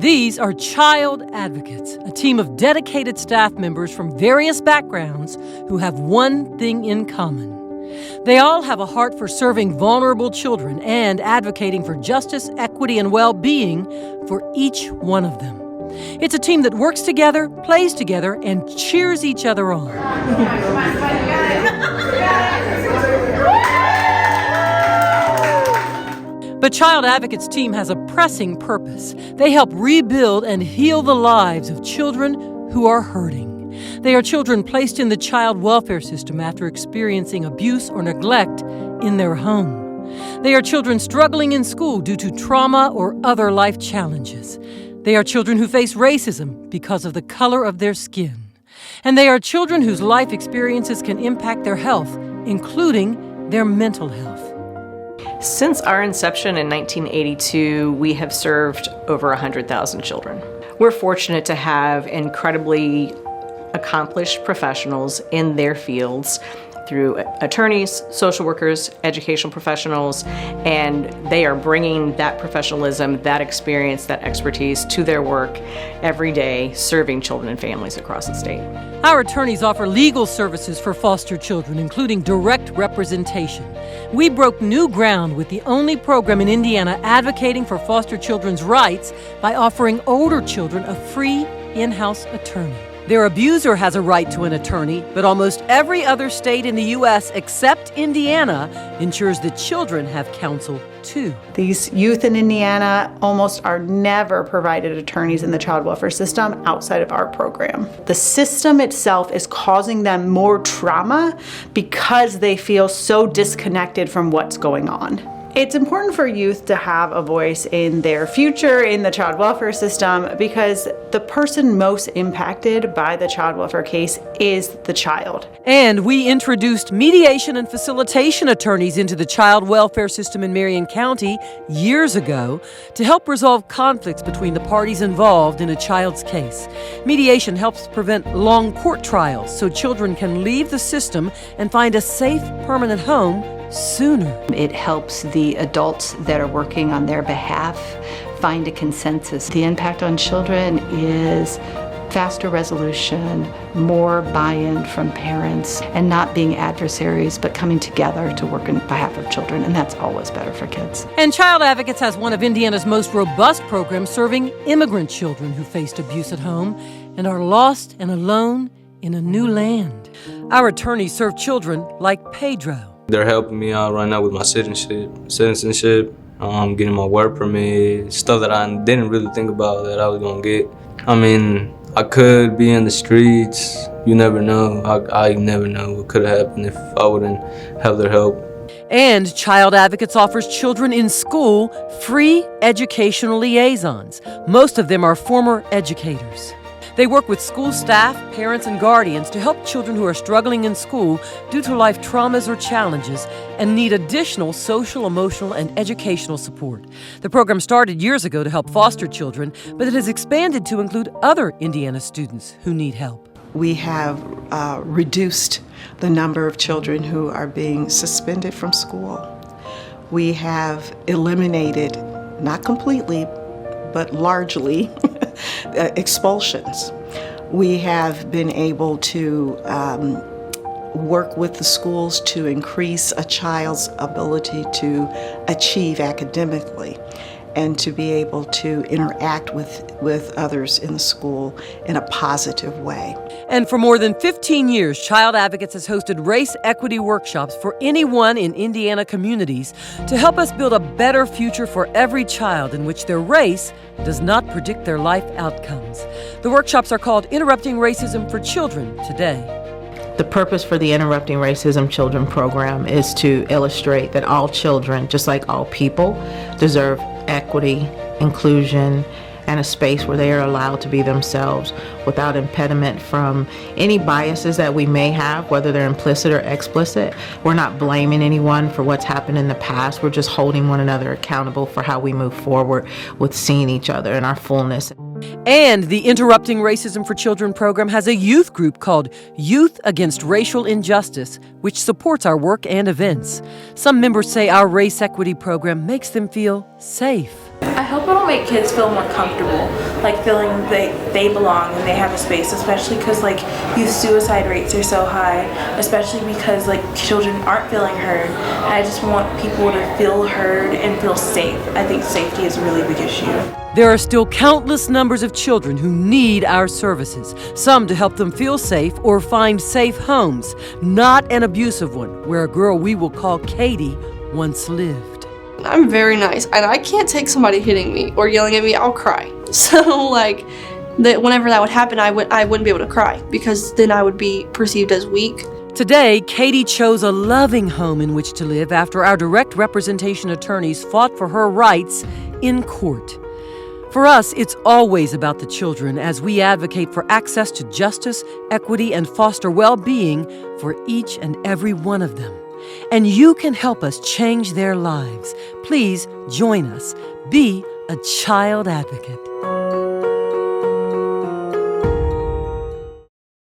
These are Child Advocates, a team of dedicated staff members from various backgrounds who have one thing in common. They all have a heart for serving vulnerable children and advocating for justice, equity, and well-being for each one of them. It's a team that works together, plays together, and cheers each other on. But Child Advocates team has a pressing purpose. They help rebuild and heal the lives of children who are hurting. They are children placed in the child welfare system after experiencing abuse or neglect in their home. They are children struggling in school due to trauma or other life challenges. They are children who face racism because of the color of their skin. And they are children whose life experiences can impact their health, including their mental health. Since our inception in 1982, we have served over 100,000 children. We're fortunate to have incredibly accomplished professionals in their fields through attorneys, social workers, educational professionals, and they are bringing that professionalism, that experience, that expertise to their work every day, serving children and families across the state. Our attorneys offer legal services for foster children, including direct representation. We broke new ground with the only program in Indiana advocating for foster children's rights by offering older children a free in-house attorney. Their abuser has a right to an attorney, but almost every other state in the U.S. except Indiana ensures that children have counsel too. These youth in Indiana almost are never provided attorneys in the child welfare system outside of our program. The system itself is causing them more trauma because they feel so disconnected from what's going on. It's important for youth to have a voice in their future in the child welfare system because the person most impacted by the child welfare case is the child. And we introduced mediation and facilitation attorneys into the child welfare system in Marion County years ago to help resolve conflicts between the parties involved in a child's case. Mediation helps prevent long court trials so children can leave the system and find a safe, permanent home sooner. It helps the adults that are working on their behalf find a consensus. The impact on children is faster resolution, more buy-in from parents, and not being adversaries, but coming together to work on behalf of children, and that's always better for kids. And Child Advocates has one of Indiana's most robust programs serving immigrant children who faced abuse at home and are lost and alone in a new land. Our attorneys serve children like Pedro. They're helping me out right now with my citizenship, getting my work permit, stuff that I didn't really think about that I was gonna get. I mean, I could be in the streets. You never know. I never know what could have happened if I wouldn't have their help. And Child Advocates offers children in school free educational liaisons. Most of them are former educators. They work with school staff, parents, and guardians to help children who are struggling in school due to life traumas or challenges and need additional social, emotional, and educational support. The program started years ago to help foster children, but it has expanded to include other Indiana students who need help. We have reduced the number of children who are being suspended from school. We have eliminated, not completely, but largely, expulsions. We have been able to work with the schools to increase a child's ability to achieve academically and to be able to interact with others in the school in a positive way. And for more than 15 years, Child Advocates has hosted race equity workshops for anyone in Indiana communities to help us build a better future for every child in which their race does not predict their life outcomes. The workshops are called Interrupting Racism for Children today. The purpose for the Interrupting Racism Children program is to illustrate that all children, just like all people, deserve equity, inclusion, and a space where they are allowed to be themselves without impediment from any biases that we may have, whether they're implicit or explicit. We're not blaming anyone for what's happened in the past. We're just holding one another accountable for how we move forward with seeing each other in our fullness. And the Interrupting Racism for Children program has a youth group called Youth Against Racial Injustice, which supports our work and events. Some members say our race equity program makes them feel safe. I hope it'll make kids feel more comfortable, like feeling they belong and they have a space, especially because like youth suicide rates are so high, especially because like children aren't feeling heard. And I just want people to feel heard and feel safe. I think safety is a really big issue. There are still countless numbers of children who need our services, some to help them feel safe or find safe homes, not an abusive one, where a girl we will call Katie once lived. I'm very nice, and I can't take somebody hitting me or yelling at me. I'll cry. So like, whenever that would happen, I wouldn't be able to cry because then I would be perceived as weak. Today, Katie chose a loving home in which to live after our direct representation attorneys fought for her rights in court. For us, it's always about the children as we advocate for access to justice, equity, and foster well-being for each and every one of them. And you can help us change their lives. Please join us. Be a child advocate.